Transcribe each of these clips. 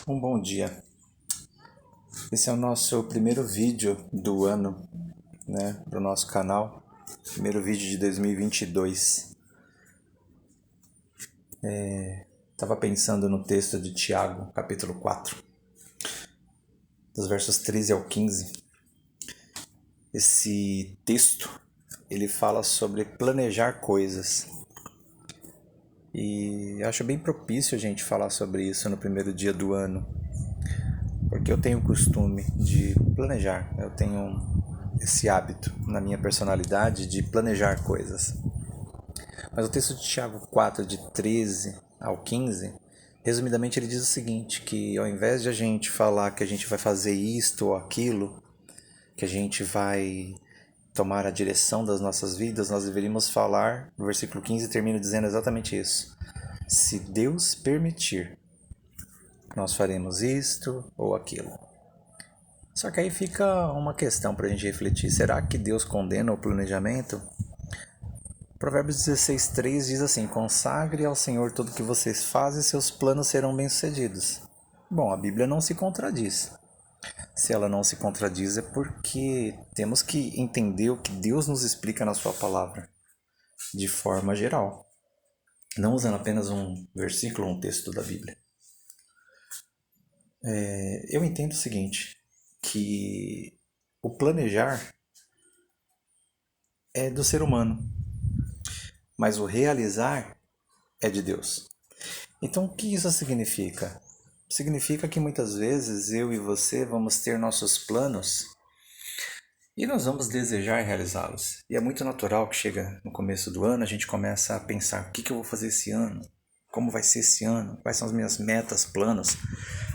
Um bom dia. Esse é o nosso primeiro vídeo do ano, né, do nosso canal. Primeiro vídeo de 2022. Estava pensando no texto de Tiago, capítulo 4, dos versos 13 ao 15. Esse texto, ele fala sobre planejar coisas. E acho bem propício a gente falar sobre isso no primeiro dia do ano, porque eu tenho o costume de planejar, eu tenho esse hábito na minha personalidade de planejar coisas. Mas o texto de Tiago 4, de 13 ao 15, resumidamente ele diz o seguinte, que ao invés de a gente falar que a gente vai fazer isto ou aquilo, que a gente vai tomar a direção das nossas vidas, nós deveríamos falar, no versículo 15 termina dizendo exatamente isso. Se Deus permitir, nós faremos isto ou aquilo. Só que aí fica uma questão para a gente refletir. Será que Deus condena o planejamento? Provérbios 16:3 diz assim: consagre ao Senhor tudo o que vocês fazem e seus planos serão bem-sucedidos. Bom, a Bíblia não se contradiz. Se ela não se contradiz é porque temos que entender o que Deus nos explica na sua palavra, de forma geral. Não usando apenas um versículo ou um texto da Bíblia. Eu entendo o seguinte, que o planejar é do ser humano, mas o realizar é de Deus. Então, o que isso significa? Significa que muitas vezes eu e você vamos ter nossos planos e nós vamos desejar realizá-los. E é muito natural que chega no começo do ano, a gente começa a pensar: o que eu vou fazer esse ano? Como vai ser esse ano? Quais são as minhas metas, planos?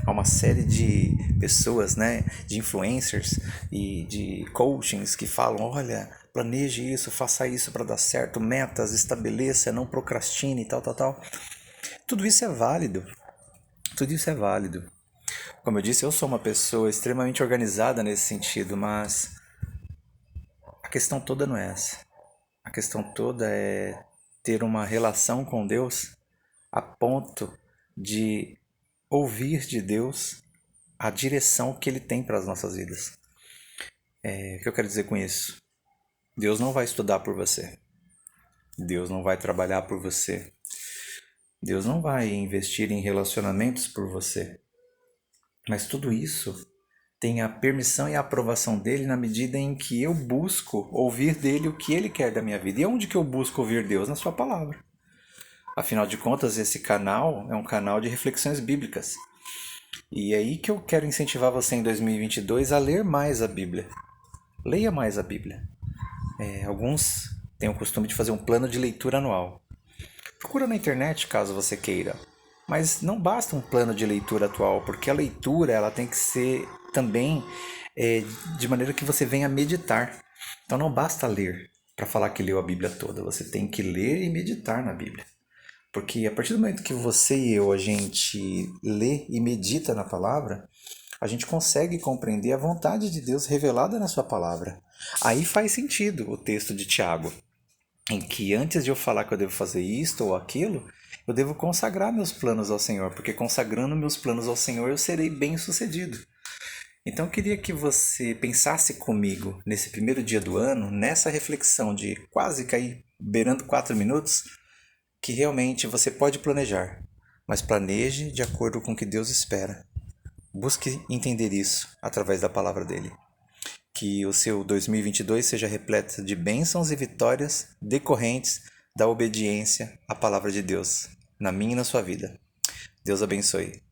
Há uma série de pessoas, né, de influencers e de coachings que falam: olha, planeje isso, faça isso para dar certo, metas, estabeleça, não procrastine, tal. Tudo isso é válido. Tudo isso é válido. Como eu disse, eu sou uma pessoa extremamente organizada nesse sentido, mas a questão toda não é essa. A questão toda é ter uma relação com Deus a ponto de ouvir de Deus a direção que Ele tem para as nossas vidas. O que eu quero dizer com isso? Deus não vai estudar por você. Deus não vai trabalhar por você. Deus não vai investir em relacionamentos por você. Mas tudo isso tem a permissão e a aprovação dele na medida em que eu busco ouvir dele o que ele quer da minha vida. E onde que eu busco ouvir Deus? Na sua palavra. Afinal de contas, esse canal é um canal de reflexões bíblicas. E é aí que eu quero incentivar você em 2022 a ler mais a Bíblia. Leia mais a Bíblia. Alguns têm o costume de fazer um plano de leitura anual. Procura na internet caso você queira. Mas não basta um plano de leitura atual, porque a leitura ela tem que ser também de maneira que você venha meditar. Então não basta ler para falar que leu a Bíblia toda. Você tem que ler e meditar na Bíblia. Porque a partir do momento que você e eu, a gente lê e medita na palavra, a gente consegue compreender a vontade de Deus revelada na sua palavra. Aí faz sentido o texto de Tiago, em que antes de eu falar que eu devo fazer isto ou aquilo, eu devo consagrar meus planos ao Senhor, porque consagrando meus planos ao Senhor eu serei bem-sucedido. Então eu queria que você pensasse comigo nesse primeiro dia do ano, nessa reflexão de quase cair beirando 4 minutos, que realmente você pode planejar, mas planeje de acordo com o que Deus espera. Busque entender isso através da palavra dele. Que o seu 2022 seja repleto de bênçãos e vitórias decorrentes da obediência à palavra de Deus, na minha e na sua vida. Deus abençoe.